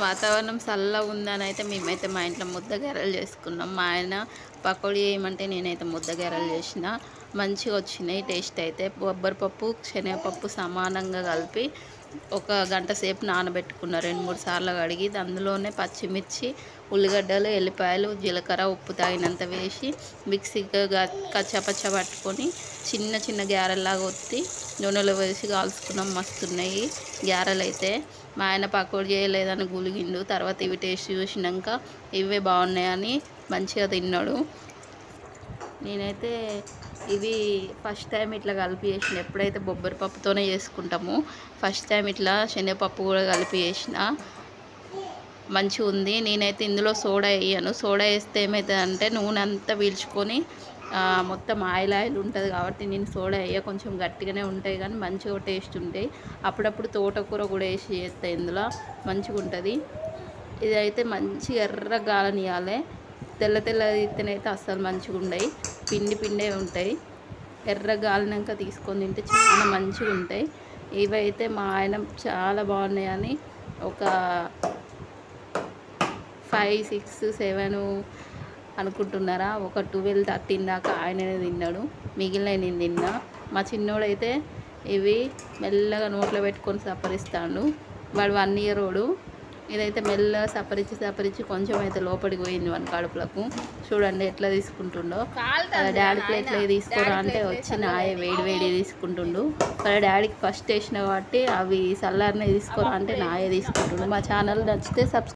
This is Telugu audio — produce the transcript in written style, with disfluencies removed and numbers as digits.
వాతావరణం చల్లగా ఉందని అయితే మేమైతే మా ఇంట్లో ముద్ద గారెలు చేసుకున్నాం. మా ఆయన పకోడీ చేయమంటే నేనైతే ముద్ద గారెలు చేసిన. మంచిగా వచ్చినాయి టేస్ట్ అయితే. బొబ్బరిపప్పు శనగపప్పు సమానంగా కలిపి ఒక గంట సేపు నానబెట్టుకున్న 2-3 సార్లు కడిగి అందులోనే పచ్చిమిర్చి, ఉల్లిగడ్డలు, ఎల్లిపాయలు, జీలకర్ర, ఉప్పు తగినంత వేసి మిక్సీకి కచ్చపచ్చ పట్టుకొని చిన్న చిన్న గారెల్లాగా ఒత్తి నూనెలో వేసి కాల్చుకున్నాం. మస్తున్నాయి గారెలు అయితే. మా ఆయన పకోడీ చేయలేదని గులిగిండు. తర్వాత ఇవి టేస్ట్ చూసినాక ఇవే బాగున్నాయని మంచిగా తిన్నాడు. నేనైతే ఇవి ఫస్ట్ టైం ఇట్లా కలిపి చేసిన. ఎప్పుడైతే బొబ్బరిపప్పుతోనే చేసుకుంటాము, ఫస్ట్ టైం ఇట్లా శనగపప్పు కూడా కలిపి చేసిన. మంచిగా ఉంది. నేనైతే ఇందులో సోడా వేయను. సోడా వేస్తే ఏమవుతుందంటే నూనె అంతా పీల్చుకొని మొత్తం ఆయిల్ ఉంటుంది కాబట్టి నేను సోడా వేయ. కొంచెం గట్టిగానే ఉంటాయి కానీ మంచిగా టేస్ట్ ఉంటాయి. అప్పుడప్పుడు తోటకూర కూడా వేసి చేస్తే ఇందులో మంచిగా ఉంటుంది. ఇదైతే మంచిగా ఎర్రగా గాలనియాలి. తెల్ల తీస్తేనైతే అస్సలు మంచిగా ఉండయి, పిండి పిండే ఉంటాయి. ఎర్రగా గాలినాక తీసుకొని తింటే చాలా మంచిగా ఉంటాయి. ఇవైతే మా ఆయన చాలా బాగున్నాయని ఒక 5, 6, 7 అనుకుంటున్నారా, ఒక 12-13 దాకా ఆయననే తిన్నాడు. మిగిలిన నేను తిన్నా. మా చిన్నోడైతే ఇవి మెల్లగా నోట్లో పెట్టుకొని సప్పరిస్తాడు. వాడు 1 ఇయర్ ఓడు. ఇదైతే మెల్లగా సపరించి కొంచెం అయితే లోపలికి పోయింది మన కడుపులకు. చూడండి ఎట్లా తీసుకుంటుండో. డాడీ ప్లేట్లో తీసుకోరా అంటే వచ్చి నాయే వేడి తీసుకుంటుండు. వాళ్ళ డాడీకి ఫస్ట్ వేసిన కాబట్టి అవి సల్లారనే తీసుకోరా అంటే నాయే తీసుకుంటుండు. మా ఛానల్ నచ్చితే